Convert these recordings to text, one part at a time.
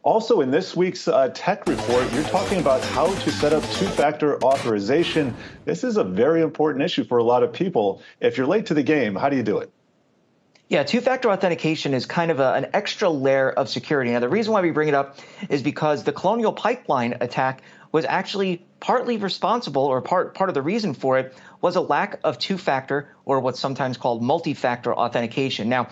Also, in this week's tech report, you're talking about how to set up two-factor authorization. This is a very important issue for a lot of people. If you're late to the game, how do you do it? Yeah, two-factor authentication is kind of an extra layer of security. Now, the reason why we bring it up is because the Colonial Pipeline attack was actually partly responsible, or part of the reason for it was a lack of two-factor, or what's sometimes called multi-factor authentication. Now,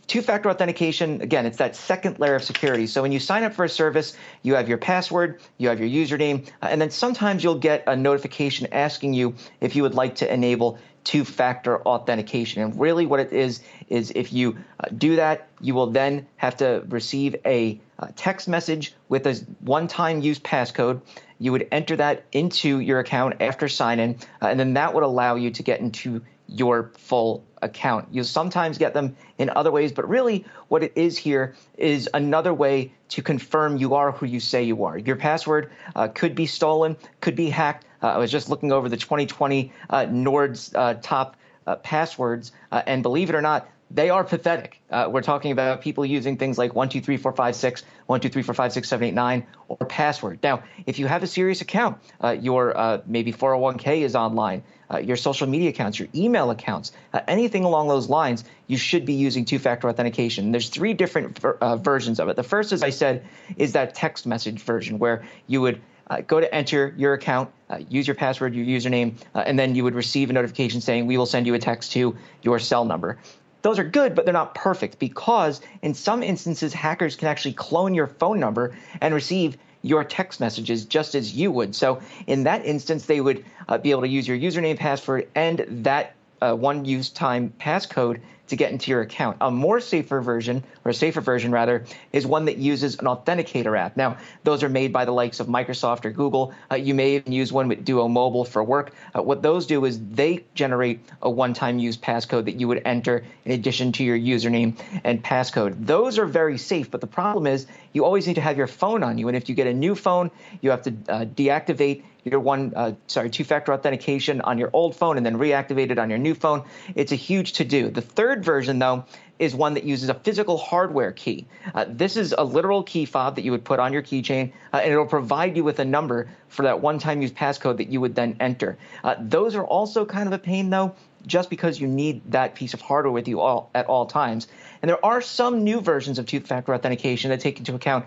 two-factor authentication, again, it's that second layer of security. So when you sign up for a service, you have your password, you have your username, and then sometimes you'll get a notification asking you if you would like to enable two-factor authentication. And really what it is if you do that, you will then have to receive a text message with a one-time use passcode. You would enter that into your account after sign-in, and then that would allow you to get into your full account. You'll sometimes get them in other ways, but really what it is here is another way to confirm you are who you say you are. Your password could be stolen, could be hacked. I was just looking over the 2020 Nord's top passwords, and believe it or not, they are pathetic. We're talking about people using things like 1234556, 123456789, or password. Now, if you have a serious account, your maybe 401k is online, your social media accounts, your email accounts, anything along those lines, you should be using two-factor authentication. There's three different versions of it. The first, as I said, is that text message version where you would go to enter your account, use your password, your username, and then you would receive a notification saying, we will send you a text to your cell number. Those are good, but they're not perfect because in some instances, hackers can actually clone your phone number and receive your text messages just as you would. So in that instance, they would be able to use your username, password, and that one-use time passcode to get into your account. A more safer version, or a safer version rather, is one that uses an authenticator app. Now, those are made by the likes of Microsoft or Google. You may even use one with Duo Mobile for work. What those do is they generate a one-time use passcode that you would enter in addition to your username and passcode. Those are very safe, but the problem is you always need to have your phone on you. And if you get a new phone, you have to deactivate your two-factor authentication on your old phone and then reactivate it on your new phone. It's a huge to-do. The third version, though, is one that uses a physical hardware key. This is a literal key fob that you would put on your keychain, and it'll provide you with a number for that one-time use passcode that you would then enter. Those are also kind of a pain, though, just because you need that piece of hardware with you at all times. And there are some new versions of two-factor authentication that take into account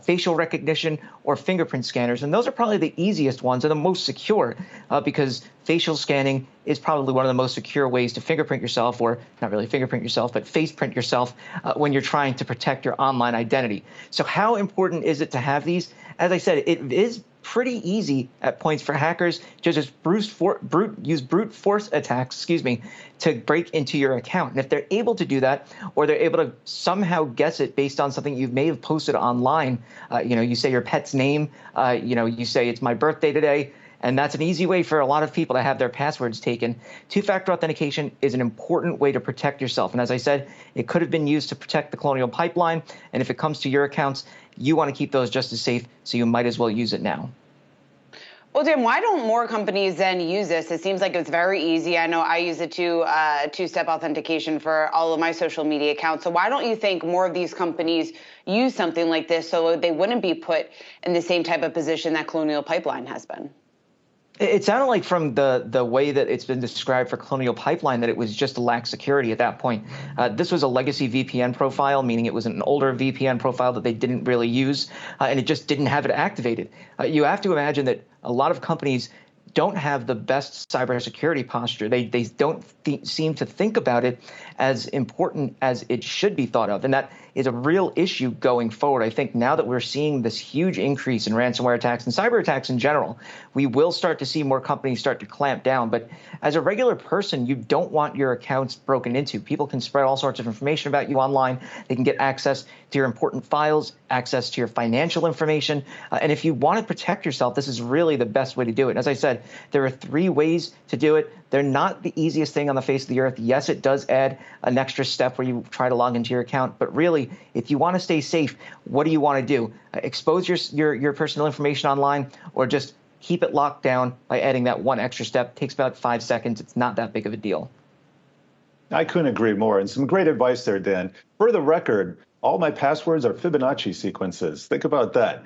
facial recognition or fingerprint scanners. And those are probably the easiest ones and the most secure because facial scanning is probably one of the most secure ways to fingerprint yourself, or not really fingerprint yourself, but face print yourself when you're trying to protect your online identity. So how important is it to have these? As I said, it is pretty easy at points for hackers to just use brute force attacks, to break into your account. And if they're able to do that, or they're able to somehow guess it based on something you may have posted online, you say your pet's name, you say it's my birthday today, and that's an easy way for a lot of people to have their passwords taken. Two-factor authentication is an important way to protect yourself. And as I said, it could have been used to protect the Colonial Pipeline. And if it comes to your accounts, you want to keep those just as safe, so you might as well use it now. Well, Dan, why don't more companies then use this? It seems like it's very easy. I know I use it to two-step authentication for all of my social media accounts. So why don't you think more of these companies use something like this so they wouldn't be put in the same type of position that Colonial Pipeline has been? It sounded like from the way that it's been described for Colonial Pipeline that it was just a lack security at that point. This was a legacy VPN profile, meaning it was an older VPN profile that they didn't really use, and it just didn't have it activated. You have to imagine that a lot of companies don't have the best cybersecurity posture. They don't seem to think about it as important as it should be thought of. And that is a real issue going forward. I think now that we're seeing this huge increase in ransomware attacks and cyber attacks in general, we will start to see more companies start to clamp down. But as a regular person, you don't want your accounts broken into. People can spread all sorts of information about you online. They can get access to your important files, access to your financial information. And if you want to protect yourself, this is really the best way to do it. And as I said, there are three ways to do it. They're not the easiest thing on the face of the earth. Yes, it does add an extra step where you try to log into your account. But really, if you want to stay safe, what do you want to do? Expose your personal information online, or just keep it locked down by adding that one extra step? It takes about 5 seconds. It's not that big of a deal. I couldn't agree more. And some great advice there, Dan. For the record, All my passwords are Fibonacci sequences. Think about that.